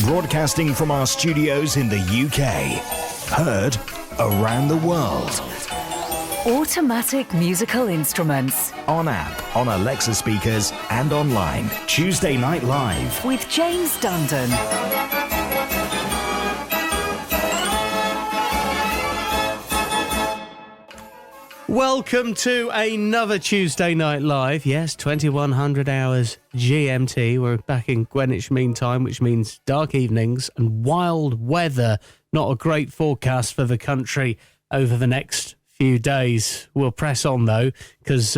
Broadcasting from our studios in the UK. Heard around the world. Automatic musical instruments. On app, on Alexa speakers, and online. Tuesday Night Live. With James Dundon. Welcome to another Tuesday Night Live. Yes, 2100 hours GMT. We're back in Greenwich Mean Time, which means dark evenings and wild weather. Not a great forecast for the country over the next few days. We'll press on, though, because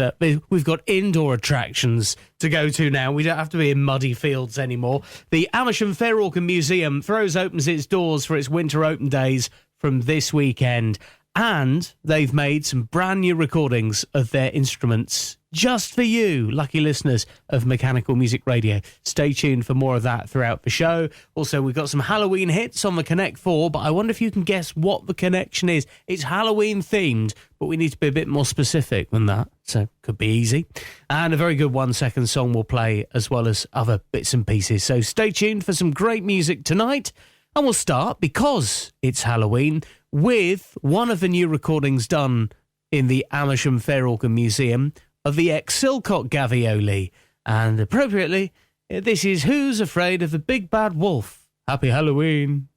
we've got indoor attractions to go to now. We don't have to be in muddy fields anymore. The Amersham Fair Organ Museum opens its doors for its winter open days from this weekend. And they've made some brand new recordings of their instruments just for you, lucky listeners of Mechanical Music Radio. Stay tuned for more of that throughout the show. Also, we've got some Halloween hits on the Connect 4, but I wonder if you can guess what the connection is. It's Halloween themed, but we need to be a bit more specific than that, so could be easy. And a very good 1 second song will play, as well as other bits and pieces. So stay tuned for some great music tonight. And we'll start, because it's Halloween, with one of the new recordings done in the Amersham Fair Organ Museum of the Exel Gavioli. And appropriately, this is Who's Afraid of the Big Bad Wolf? Happy Halloween.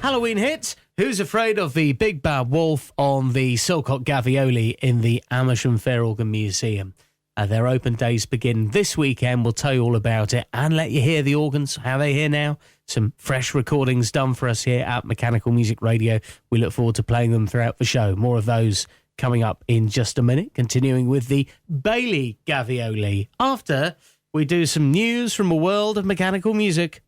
Halloween hit, Who's Afraid of the Big Bad Wolf on the Exel Gavioli in the Amersham Fair Organ Museum. Their open days begin this weekend. We'll tell you all about it and let you hear the organs, how they hear now. Some fresh recordings done for us here at Mechanical Music Radio. We look forward to playing them throughout the show. More of those coming up in just a minute, continuing with the Bailey Gavioli after we do some news from the world of mechanical music.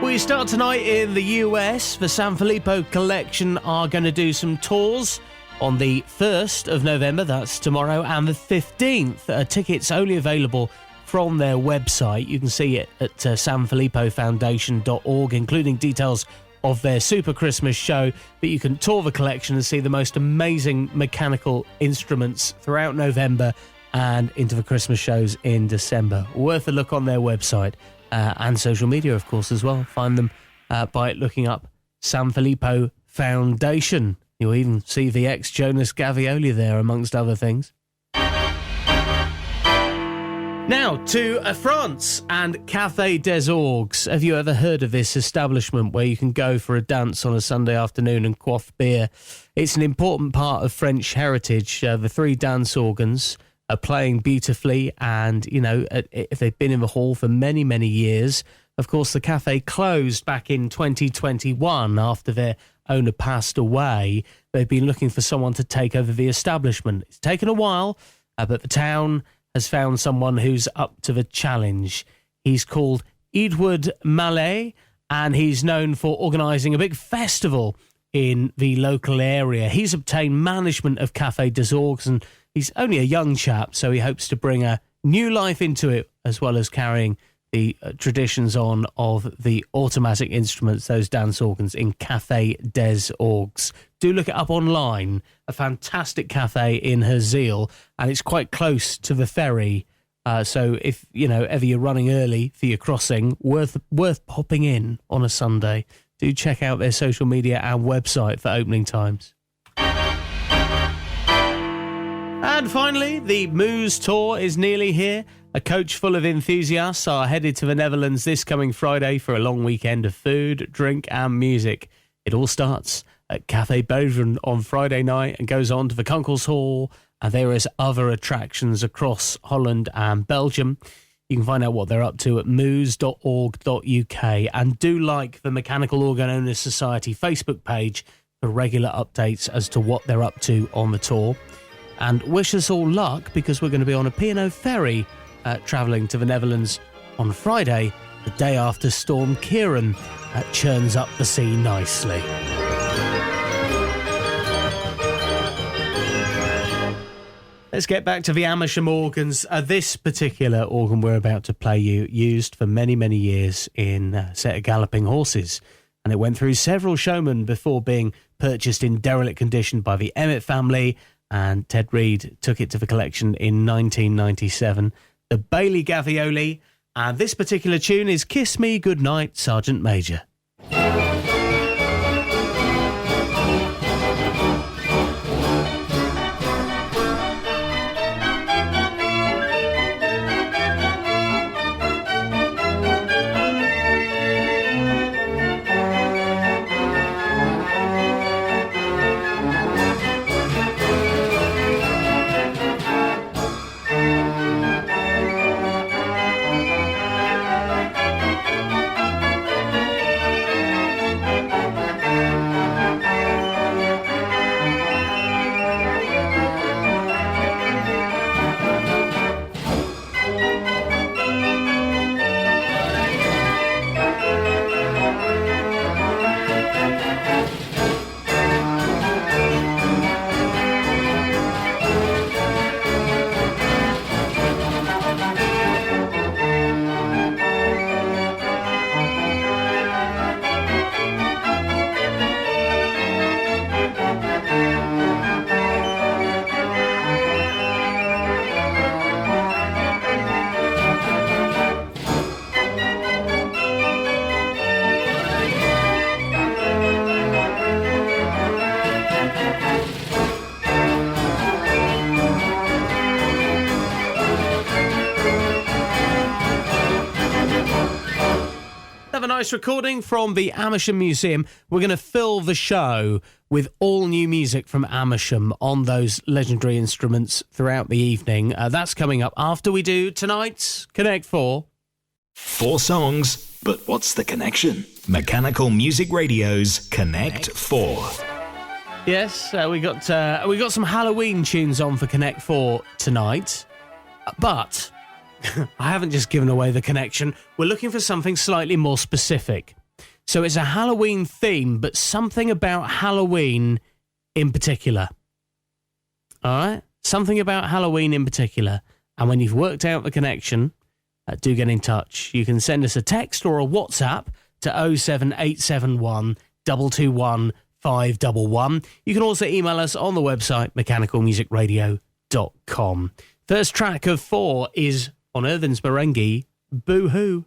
We start tonight in the US. The San Filippo Collection are going to do some tours on the 1st of November, that's tomorrow, and the 15th. Tickets only available from their website. You can see it at sanfilippofoundation.org, including details of their Super Christmas show, that you can tour the collection and see the most amazing mechanical instruments throughout November and into the Christmas shows in December. Worth a look on their website. And social media, of course, as well. Find them by looking up San Filippo Foundation. You'll even see the ex-Jonas Gavioli there, amongst other things. Now to France and Café des Orgues. Have you ever heard of this establishment where you can go for a dance on a Sunday afternoon and quaff beer? It's an important part of French heritage. The three dance organs are playing beautifully, and, you know, if they've been in the hall for many, many years. Of course, the cafe closed back in 2021 after their owner passed away, they've been looking for someone to take over the establishment. It's taken a while, but the town has found someone who's up to the challenge. He's called Edward Mallet, and he's known for organising a big festival in the local area. He's obtained management of Café des Orgues, and he's only a young chap, so he hopes to bring a new life into it, as well as carrying the traditions on of the automatic instruments, those dance organs, in Café des Orgues. Do look it up online. A fantastic cafe in Herzeele, and it's quite close to the ferry. So if, ever you're running early for your crossing, worth popping in on a Sunday. Do check out their social media and website for opening times. And finally, the Moose Tour is nearly here. A coach full of enthusiasts are headed to the Netherlands this coming Friday for a long weekend of food, drink and music. It all starts at Café Beveren on Friday night and goes on to the Kunkels Hall, and there is other attractions across Holland and Belgium. You can find out what they're up to at moose.org.uk, and do like the Mechanical Organ Owners Society Facebook page for regular updates as to what they're up to on the tour. And wish us all luck, because we're going to be on a P&O ferry travelling to the Netherlands on Friday, the day after Storm Kieran churns up the sea nicely. Let's get back to the Amersham organs. This particular organ we're about to play you used for many, many years in a set of galloping horses. And it went through several showmen before being purchased in derelict condition by the Emmett family, and Ted Reed took it to the collection in 1997. The Exel Gavioli, and this particular tune is Kiss Me Goodnight, Sergeant Major. A nice recording from the Amersham Museum. We're going to fill the show with all new music from Amersham on those legendary instruments throughout the evening. That's coming up after we do tonight's Connect 4. 4 songs, but what's the connection? Mechanical Music Radio's Connect 4. Yes, we got some Halloween tunes on for Connect 4 tonight, but I haven't just given away the connection. We're looking for something slightly more specific. So it's a Halloween theme, but something about Halloween in particular. All right? Something about Halloween in particular. And when you've worked out the connection, do get in touch. You can send us a text or a WhatsApp to 07871 221 511. You can also email us on the website mechanicalmusicradio.com. First track of 4 is on Irvin's Merengue, Boo Hoo.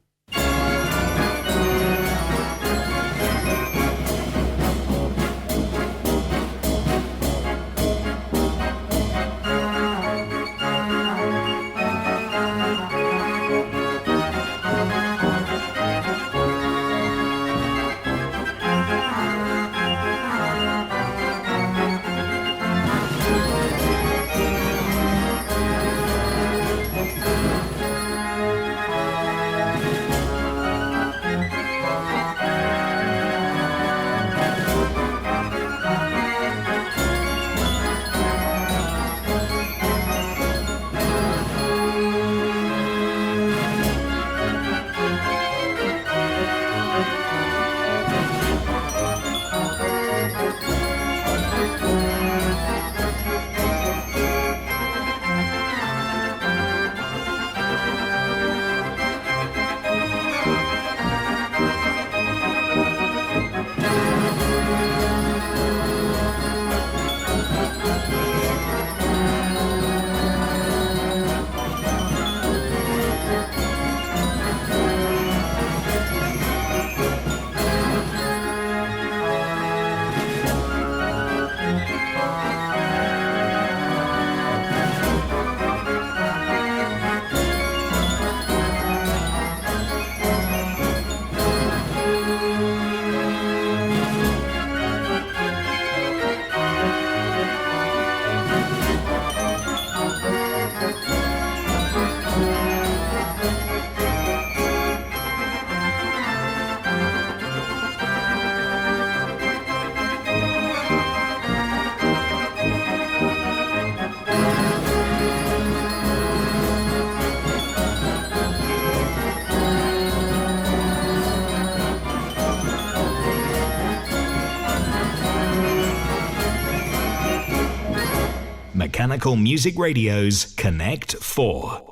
Mechanical Music Radio's Connect 4.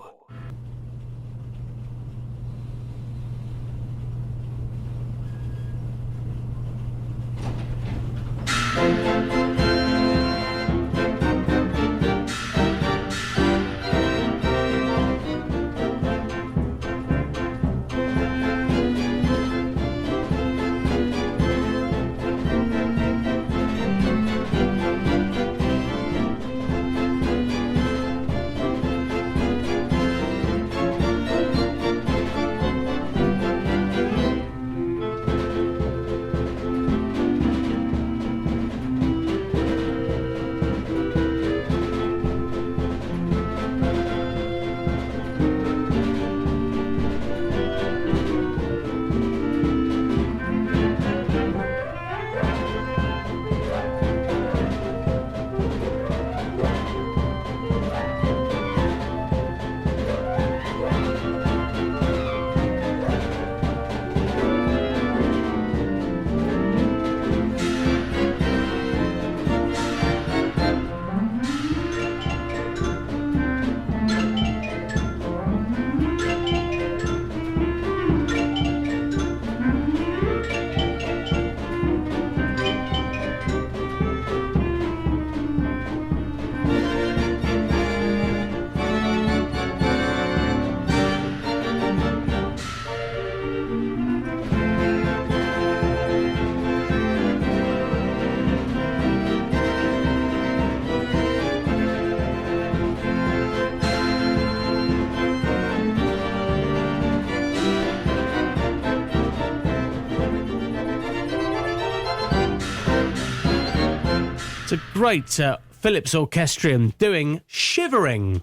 A great Philips Orchestrion doing Shivering,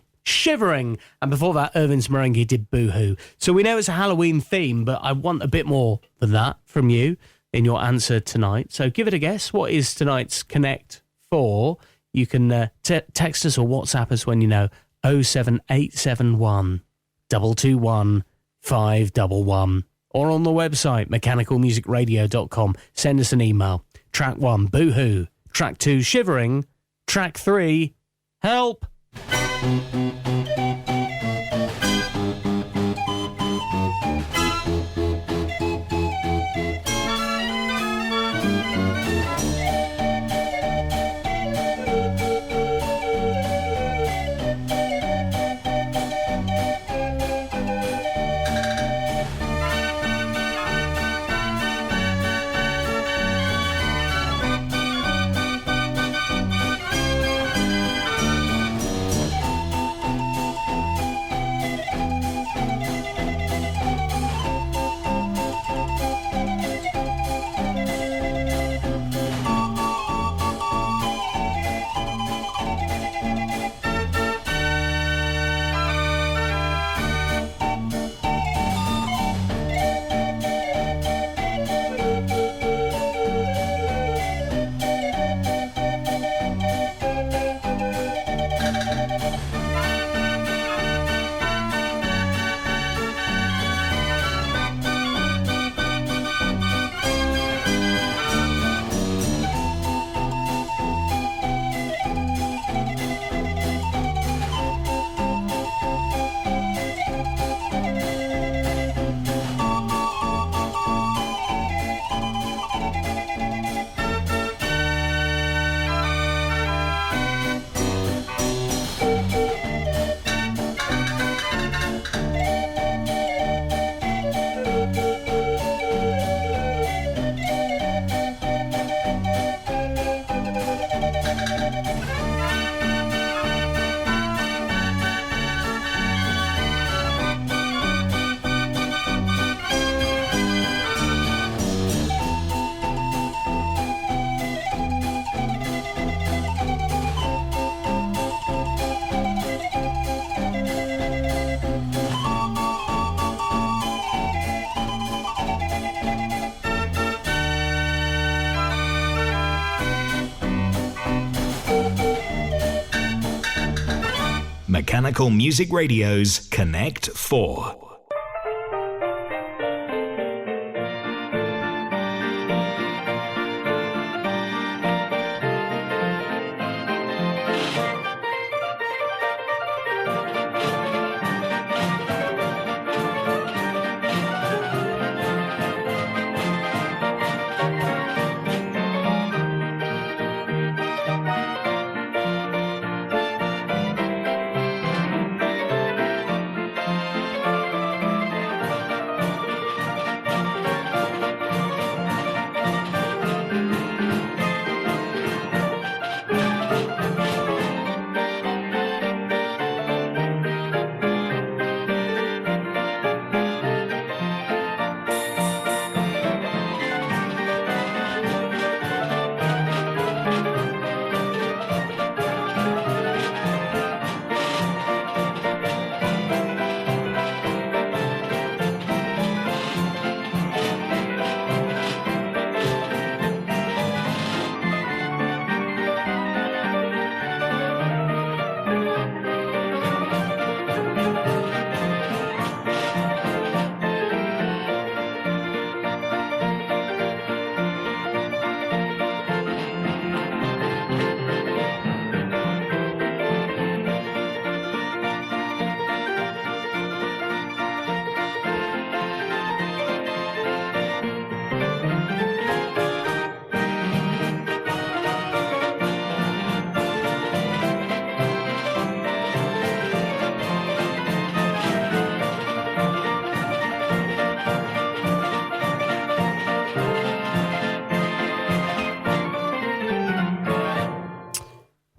and before that Irvin's Merengue did Boohoo. So we know it's a Halloween theme, but I want a bit more than that from you in your answer tonight. So give it a guess. What is tonight's Connect 4? You can text us or WhatsApp us when you know. 07871 221 511, or on the website mechanicalmusicradio.com. Send us an email. Track 1, Boohoo. Track 2, Shivering. Track 3, Help. Mechanical Music Radio's Connect 4.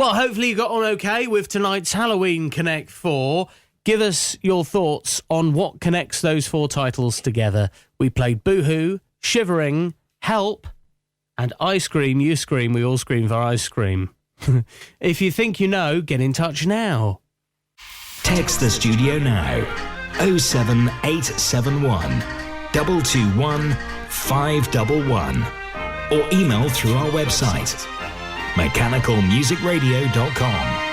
Well, hopefully you got on okay with tonight's Halloween Connect 4. Give us your thoughts on what connects those 4 titles together. We played Boohoo, Shivering, Help, and Ice Cream. You scream, we all scream for ice cream. If you think you know, get in touch now. Text the studio now. 07871 221 511. Or email through our website, mechanicalmusicradio.com.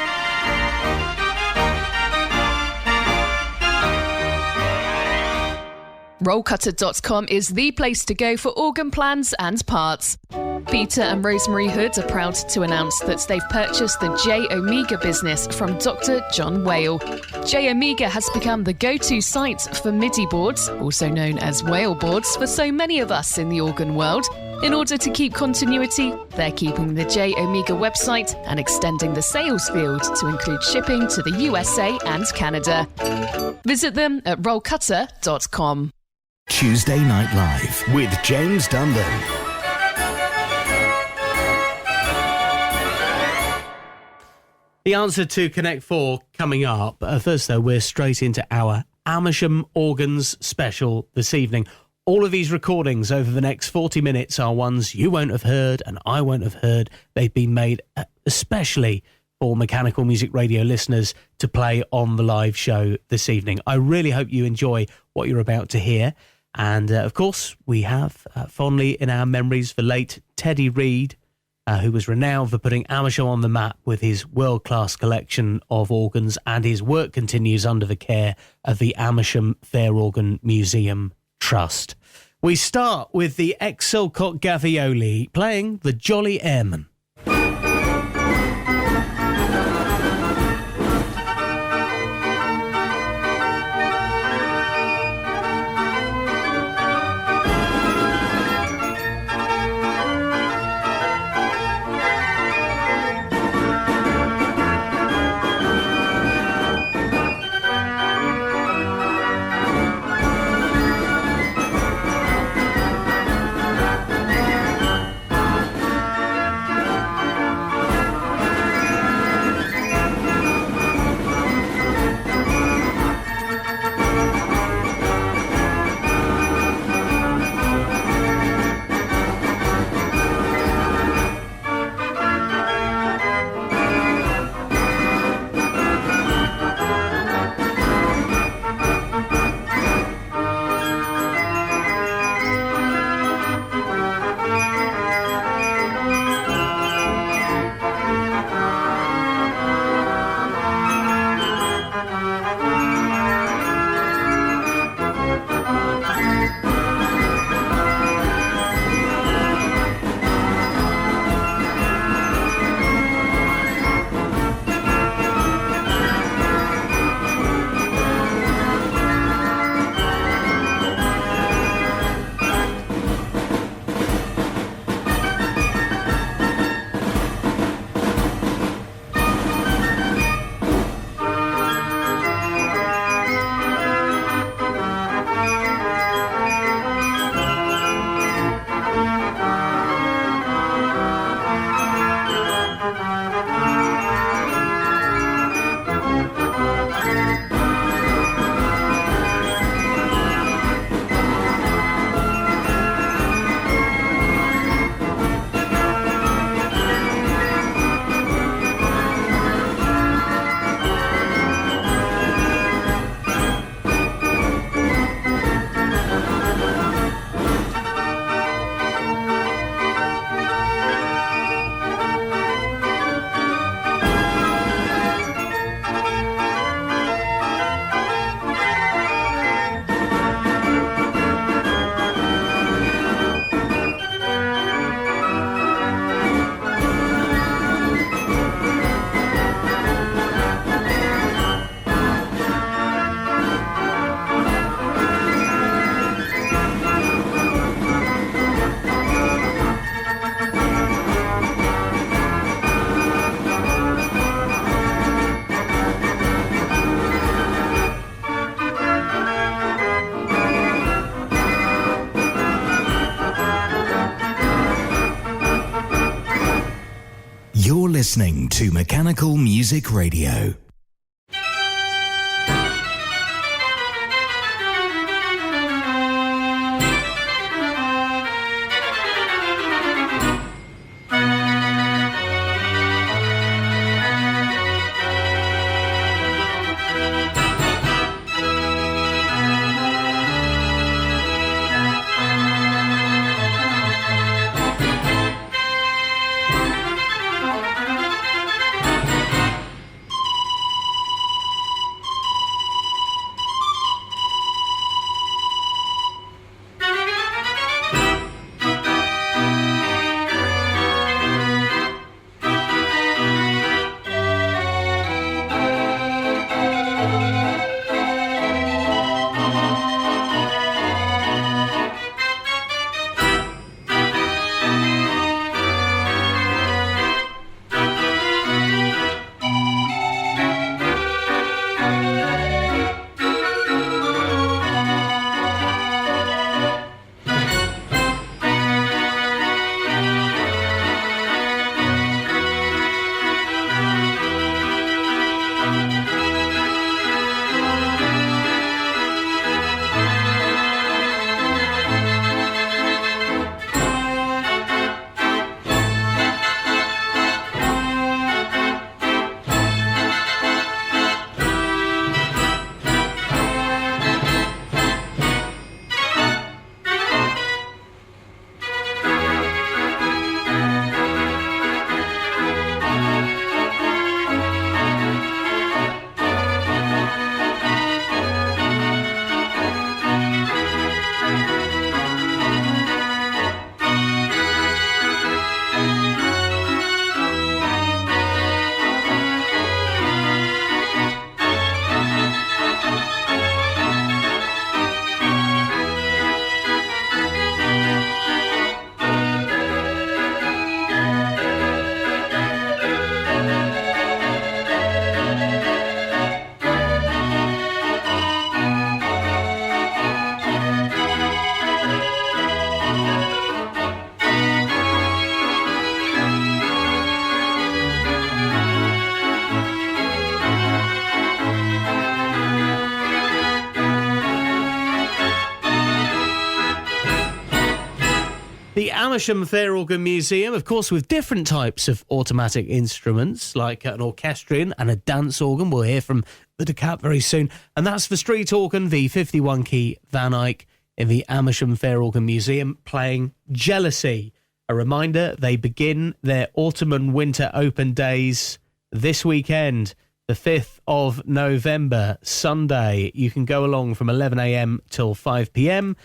Rollcutter.com is the place to go for organ plans and parts. Peter and Rosemary Hood are proud to announce that they've purchased the J Omega business from Dr. John Whale. J Omega has become the go-to site for MIDI boards, also known as Whale boards, for so many of us in the organ world. In order to keep continuity, they're keeping the J Omega website and extending the sales field to include shipping to the USA and Canada. Visit them at rollcutter.com. Tuesday Night Live with James Dundon. The answer to Connect 4 coming up. First, though, we're straight into our Amersham Organs special this evening. All of these recordings over the next 40 minutes are ones you won't have heard and I won't have heard. They've been made especially for Mechanical Music Radio listeners to play on the live show this evening. I really hope you enjoy what you're about to hear. And, of course, we have fondly in our memories the late Teddy Reed, who was renowned for putting Amersham on the map with his world-class collection of organs, and his work continues under the care of the Amersham Fair Organ Museum Trust. We start with the Exel Gavioli playing the Jolly Airman. listening to Mechanical Music Radio. The Amersham Fair Organ Museum, of course, with different types of automatic instruments, like an orchestrion and a dance organ. We'll hear from the Decap very soon. And that's for street organ, the 51-key Van Eyck in the Amersham Fair Organ Museum, playing Jealousy. A reminder, they begin their autumn and winter open days this weekend, the 5th of November, Sunday. You can go along from 11 a.m. till 5 p.m.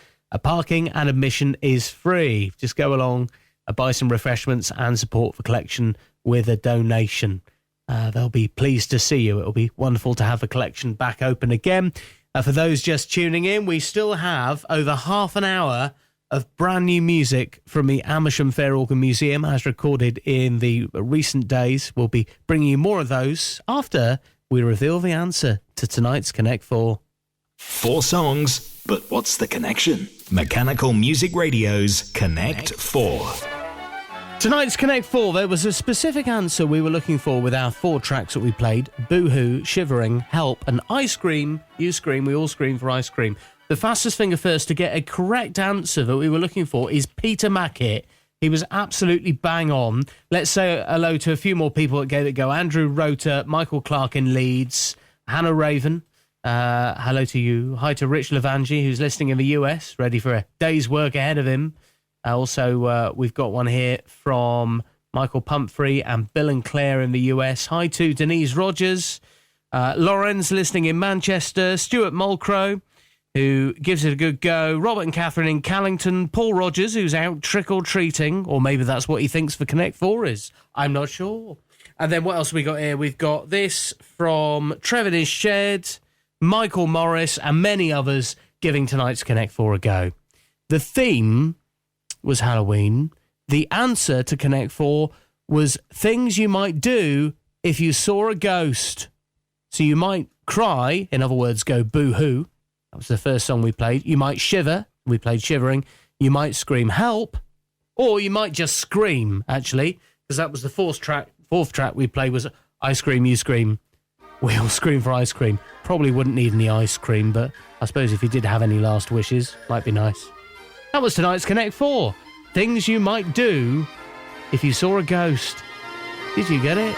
Parking and admission is free. Just go along, buy some refreshments and support the collection with a donation. They'll be pleased to see you. It'll be wonderful to have the collection back open again. For those just tuning in, we still have over half an hour of brand new music from the Amersham Fair Organ Museum as recorded in the recent days. We'll be bringing you more of those after we reveal the answer to tonight's Connect 4. 4 songs, but what's the connection? Mechanical Music Radio's Connect 4. Tonight's Connect 4, there was a specific answer we were looking for with our 4 tracks that we played. Boohoo, Shivering, Help and I Scream. You scream, we all scream for ice cream. The fastest finger first to get a correct answer that we were looking for is Peter Mackett. He was absolutely bang on. Let's say hello to a few more people that gave it a go. Andrew Rota, Michael Clark in Leeds, Hannah Raven. Hello to you. Hi to Rich Lavangi, who's listening in the US, ready for a day's work ahead of him. Also, we've got one here from Michael Pumphrey and Bill and Claire in the US. Hi to Denise Rogers. Lauren's listening in Manchester. Stuart Mulcrow, who gives it a good go. Robert and Catherine in Callington. Paul Rogers, who's out trick-or-treating, or maybe that's what he thinks for Connect 4 is. I'm not sure. And then what else we got here? We've got this from Trevor is Shed, Michael Morris, and many others giving tonight's Connect 4 a go. The theme was Halloween. The answer to Connect 4 was things you might do if you saw a ghost. So you might cry, in other words, go boo-hoo. That was the first song we played. You might shiver. We played Shivering. You might scream help. Or you might just scream, actually, because that was the fourth track Fourth track we played was I Scream, You Scream. We all scream for ice cream. Probably wouldn't need any ice cream, but I suppose if you did have any last wishes, might be nice. That was tonight's Connect 4. Things you might do if you saw a ghost. Did you get it?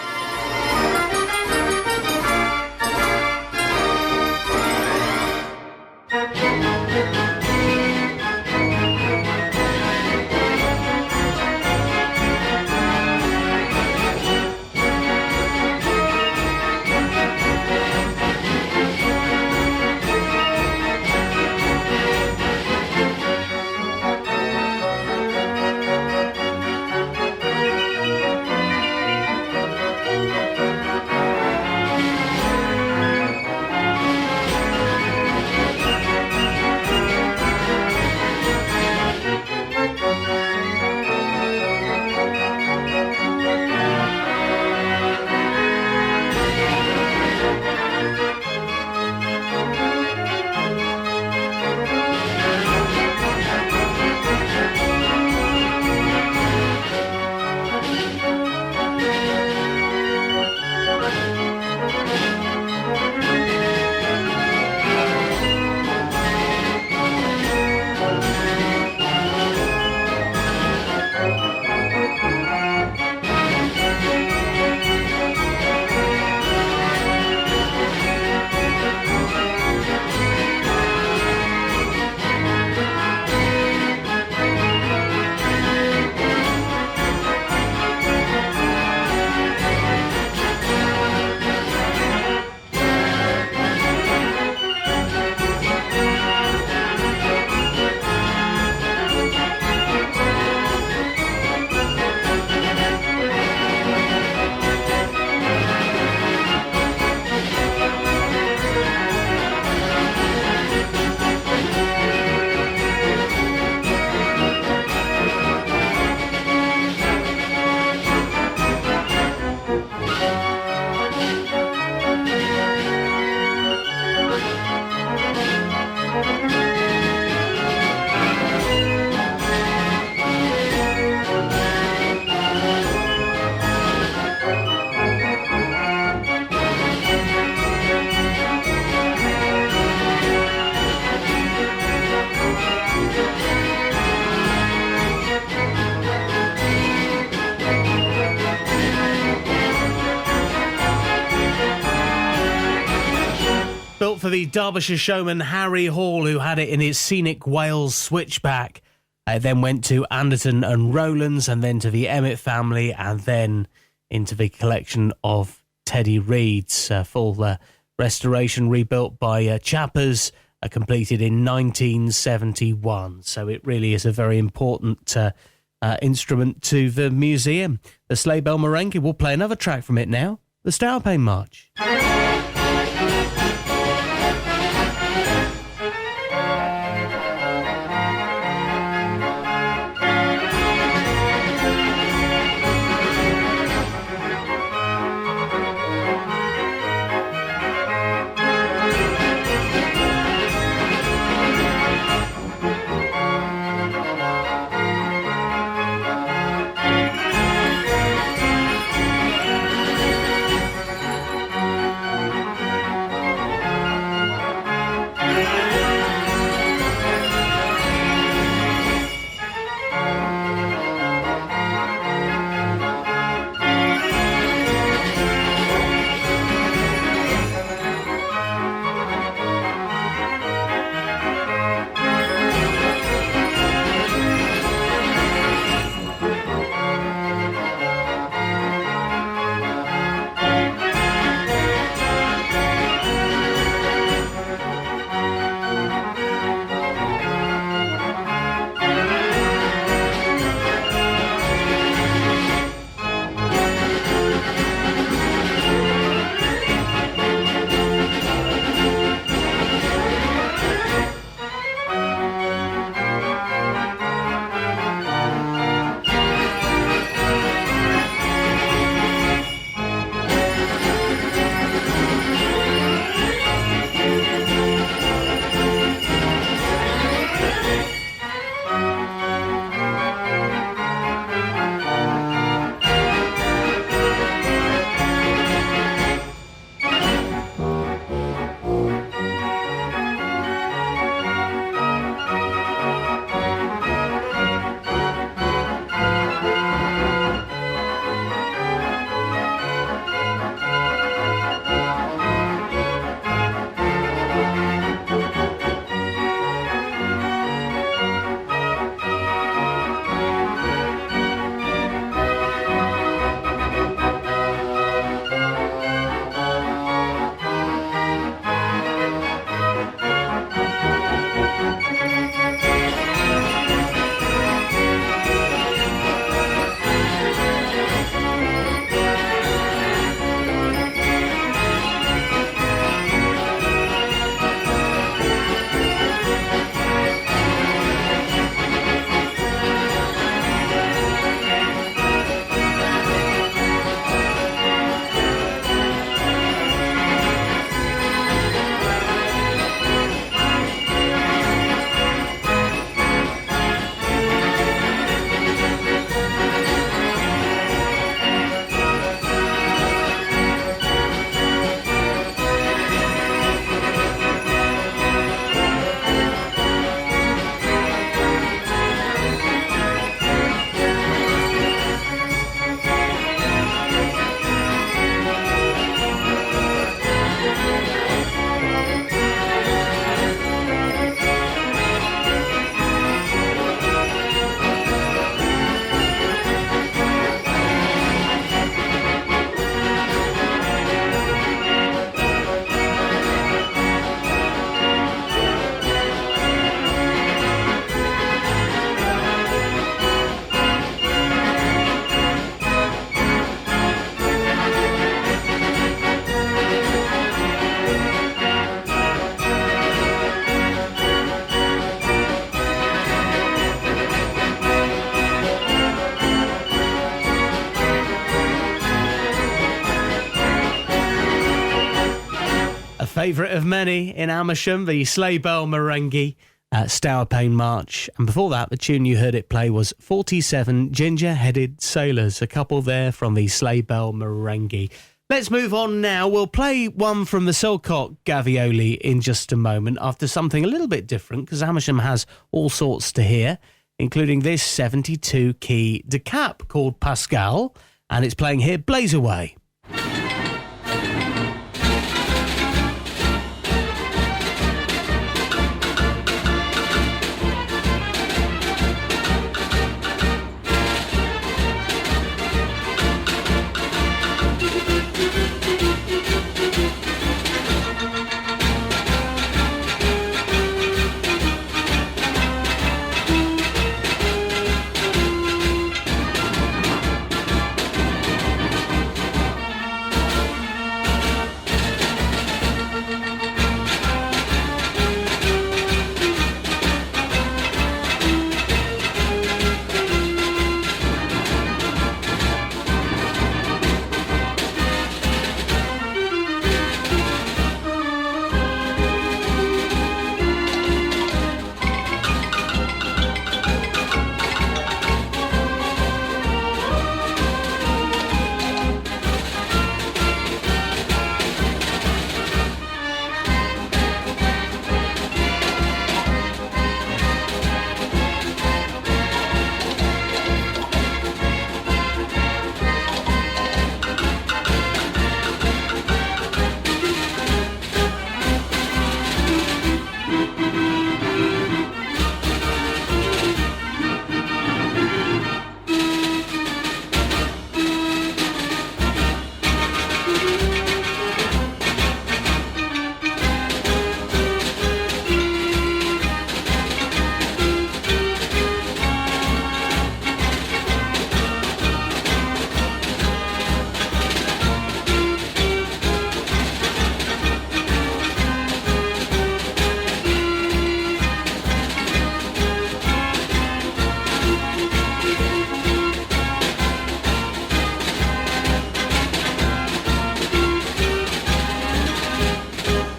Built for the Derbyshire showman Harry Hall, who had it in his scenic Wales switchback. It then went to Anderton and Rowlands, and then to the Emmett family, and then into the collection of Teddy Reed's. Full restoration rebuilt by Chappers, completed in 1971. So it really is a very important instrument to the museum. The Sleigh Bell Merengue, will play another track from it now, the Stowpain March. favourite of many in Amersham, the Sleigh Bell Merengue at Stourpane March. And before that, the tune you heard it play was 47 Ginger-Headed Sailors, a couple there from the Sleigh Bell Merengue. Let's move on now. We'll play one from the Exel Gavioli in just a moment after something a little bit different, because Amersham has all sorts to hear, including this 72-key decap called Pascal, and it's playing here, Blaze Away.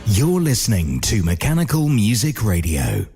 You're listening to Mechanical Music Radio.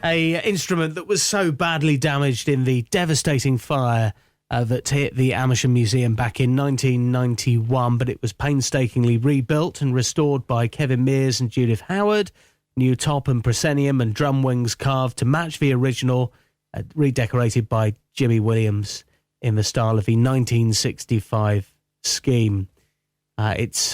a instrument that was so badly damaged in the devastating fire that hit the Amersham Museum back in 1991, but it was painstakingly rebuilt and restored by Kevin Mears and Judith Howard. New top and proscenium and drum wings carved to match the original, redecorated by Jimmy Williams in the style of the 1965 scheme. It's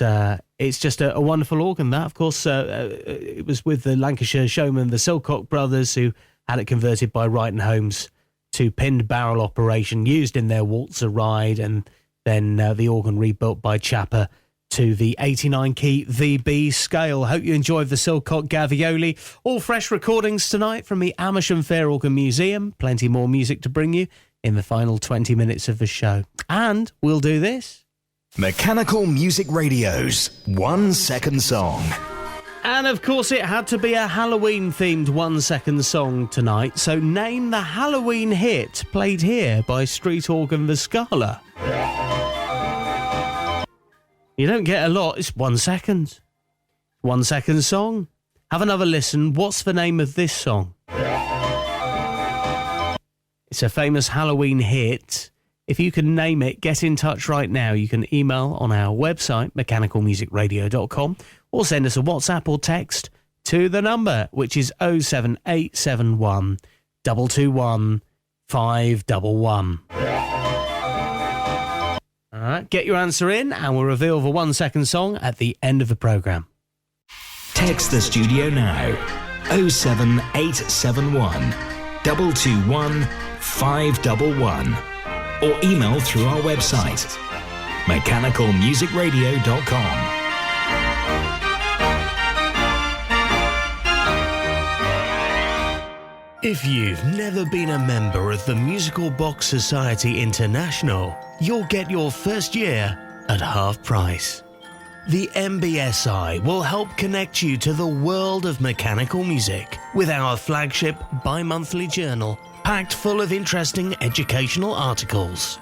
just a wonderful organ, that. Of course, it was with the Lancashire showmen, the Silcock brothers, who had it converted by Wright & Holmes to pinned barrel operation, used in their waltzer ride, and then the organ rebuilt by Chapper to the 89-key VB scale. Hope you enjoyed the Silcock Gavioli. All fresh recordings tonight from the Amersham Fair Organ Museum. Plenty more music to bring you in the final 20 minutes of the show. And we'll do this. Mechanical Music Radio's 1 Second Song. And of course it had to be a Halloween-themed 1 second song tonight, so name the Halloween hit played here by Street Organ the Scala. You don't get a lot, it's 1 second. 1 second song. Have another listen. What's the name of this song? It's a famous Halloween hit. If you can name it, get in touch right now. You can email on our website, mechanicalmusicradio.com, or send us a WhatsApp or text to the number, which is 07871 221 511. All right, get your answer in, and we'll reveal the 1 second song at the end of the programme. Text the studio now. 07871 221 511. Or email through our website, mechanicalmusicradio.com. If you've never been a member of the Musical Box Society International, you'll get your first year at half price. The MBSI will help connect you to the world of mechanical music with our flagship bi-monthly journal, packed full of interesting educational articles.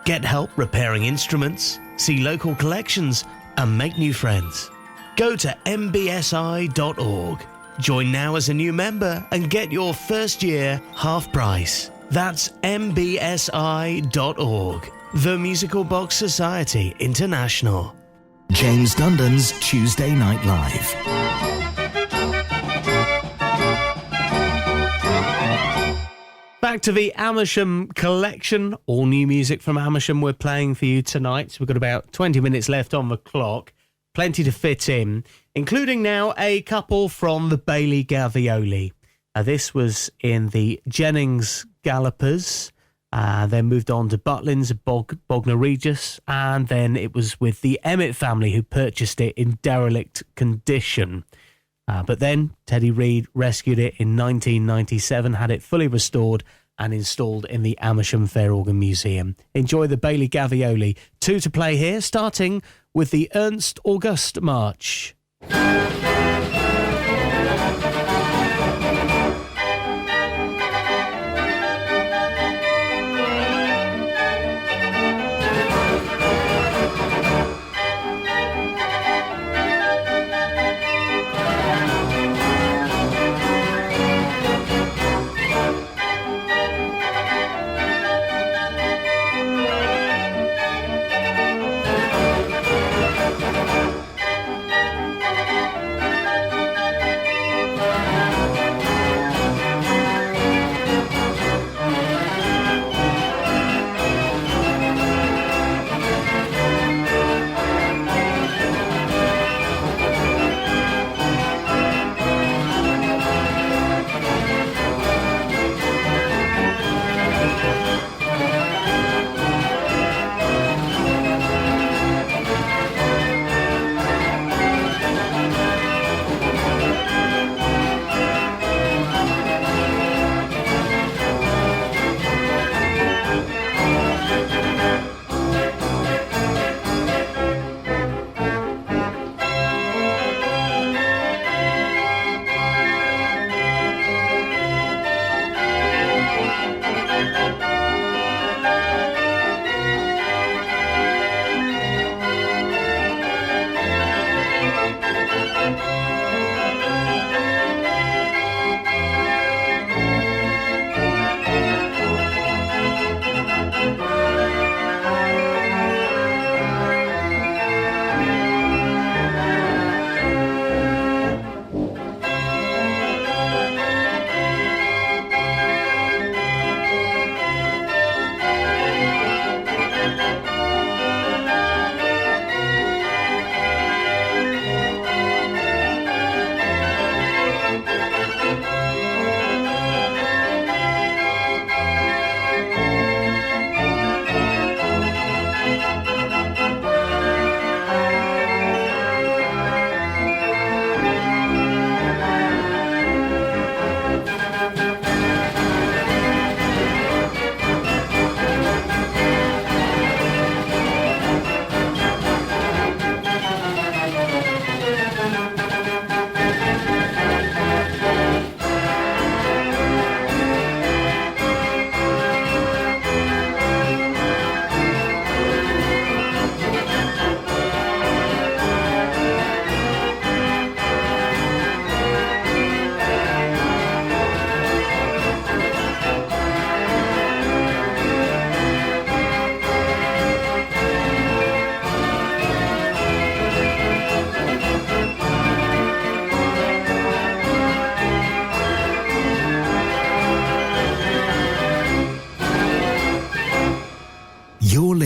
Get help repairing instruments, see local collections, and make new friends. Go to mbsi.org. Join now as a new member and get your first year half price. That's mbsi.org. The Musical Box Society International. James Dundon's Tuesday Night Live. Back to the Amersham collection. All new music from Amersham we're playing for you tonight. So we've got about 20 minutes left on the clock. Plenty to fit in, including now a couple from the Bailey Gavioli. This was in the Jennings Gallopers, then moved on to Butlins, Bognor Regis, and then it was with the Emmett family who purchased it in derelict condition. But then Teddy Reed rescued it in 1997, had it fully restored and installed in the Amersham Fair Organ Museum. Enjoy the Bailey Gavioli. 2 to play here, starting with the Ernst August March.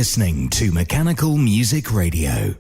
listening to Mechanical Music Radio.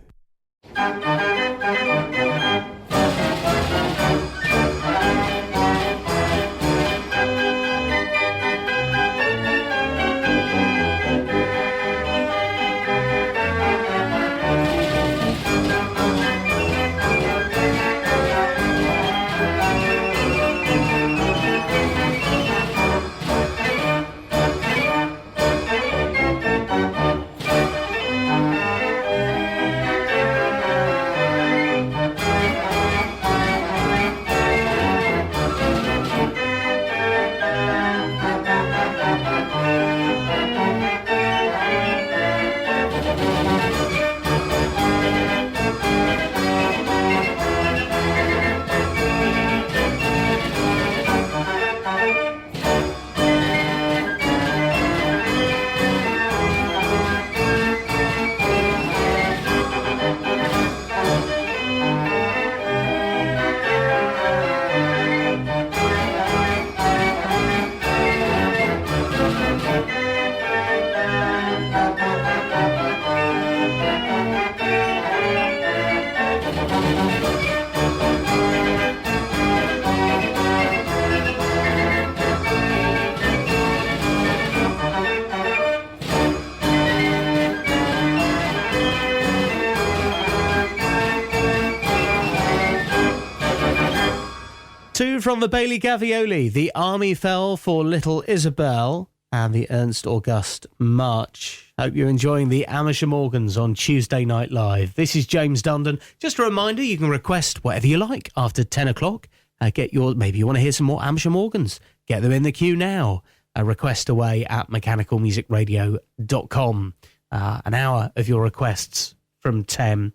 From the Exel Gavioli, The Army Fell for Little Isabel, and the Ernst August March. Hope you're enjoying the Amersham Organs on Tuesday Night Live. This is James Dundon. Just a reminder, you can request whatever you like after 10 o'clock. Maybe you want to hear some more Amersham Organs. Get them in the queue now. Request away at mechanicalmusicradio.com. An hour of your requests from 10.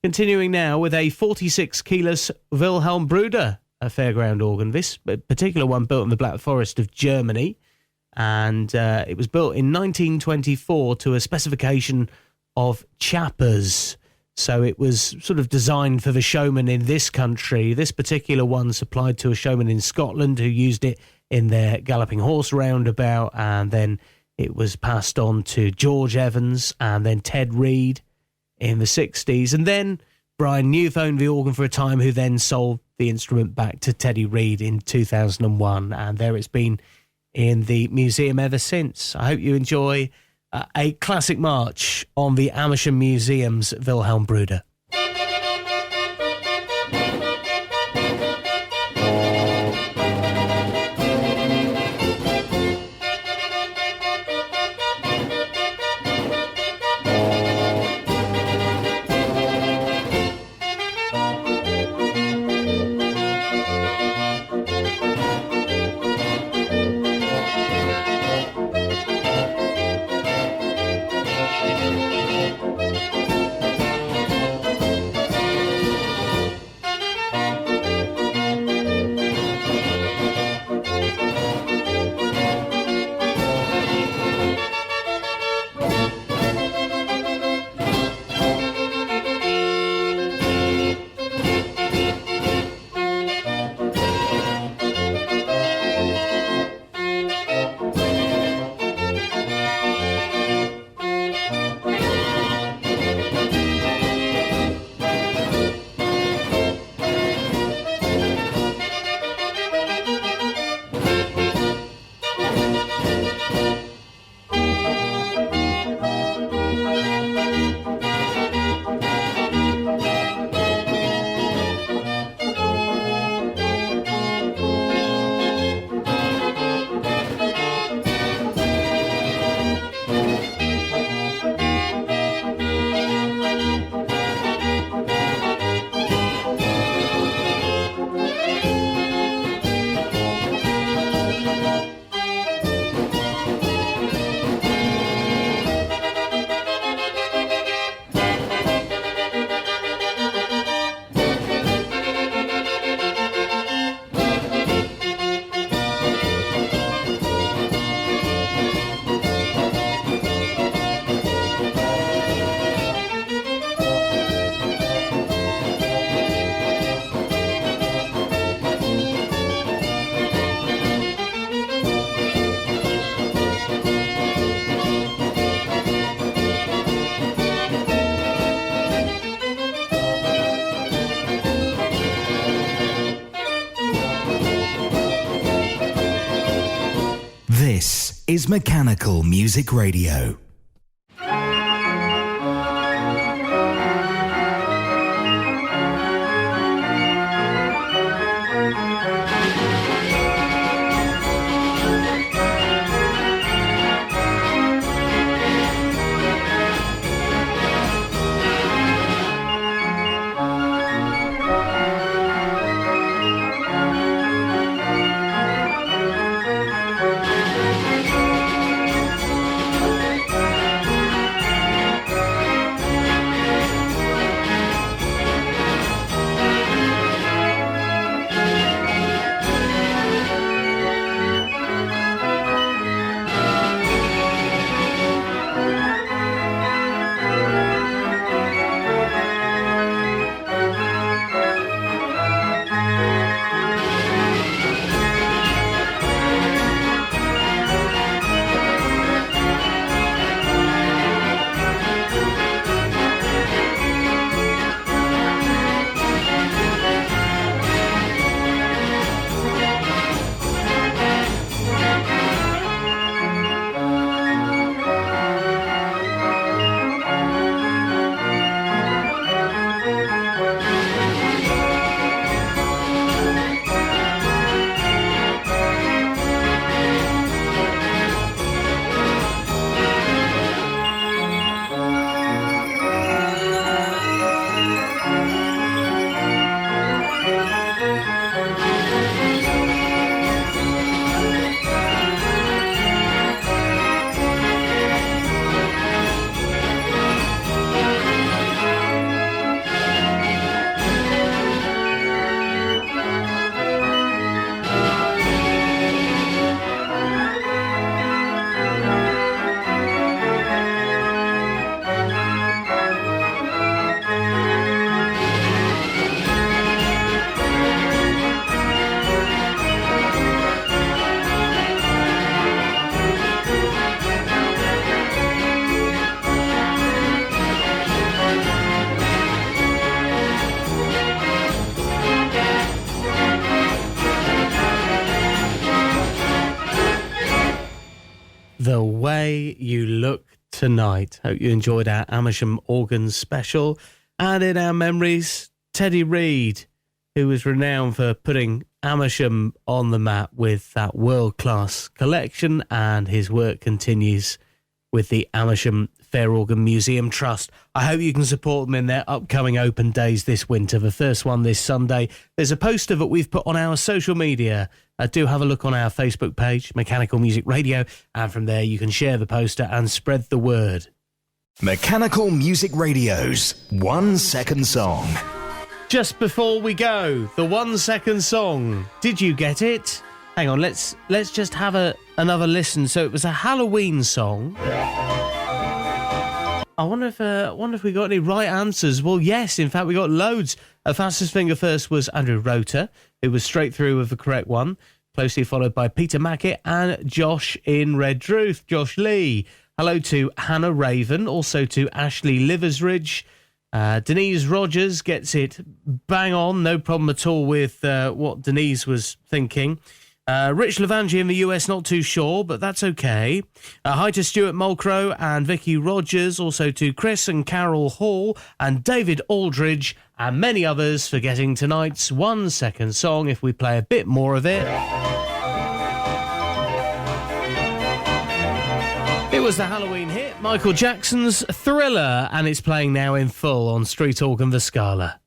Continuing now with a 46 keyless Wilhelm Bruder, a fairground organ. This particular one built in the Black Forest of Germany, and it was built in 1924 to a specification of chappers. So it was sort of designed for the showman in this country. This particular one supplied to a showman in Scotland who used it in their Galloping Horse roundabout, and then it was passed on to George Evans and then Ted Reed in the 60s, and then Brian Newth owned the organ for a time, who then sold the instrument back to Teddy Reed in 2001, and there it's been in the museum ever since. I hope you enjoy a classic march on the Amersham Museum's Wilhelm Bruder. is Mechanical Music Radio. The Way You Look Tonight. Hope you enjoyed our Amersham Organ special. And in our memories, Teddy Reid, who was renowned for putting Amersham on the map with that world-class collection, and his work continues with the Amersham Fair Organ Museum Trust. I hope you can support them in their upcoming open days this winter. The first one this Sunday. There's a poster that we've put on our social media. Do have a look on our Facebook page, Mechanical Music Radio, and from there you can share the poster and spread the word. Mechanical Music Radio's 1 Second Song. Just before we go, the 1 second song. Did you get it? Hang on, let's just have another listen. So it was a Halloween song. I wonder if we got any right answers. Well, yes, in fact, we got loads. Fastest Finger First was Andrew Rota, who was straight through with the correct one, closely followed by Peter Mackett and Josh in Redruth, Josh Lee. Hello to Hannah Raven, also to Ashley Liversridge. Denise Rogers gets it bang on, no problem at all with what Denise was thinking. Rich Lavangi in the US, not too sure, but that's okay. Hi to Stuart Mulcrow and Vicky Rogers, also to Chris and Carol Hall and David Aldridge and many others for getting tonight's 1 second song if we play a bit more of it. It was the Halloween hit, Michael Jackson's Thriller, and it's playing now in full on Street Organ The Scala.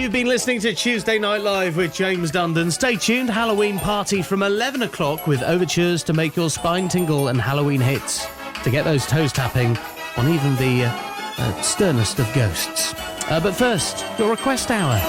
You've been listening to Tuesday Night Live with James Dundon. Stay tuned, Halloween party from 11 o'clock with overtures to make your spine tingle and Halloween hits to get those toes tapping on even the sternest of ghosts. But first, your request hour.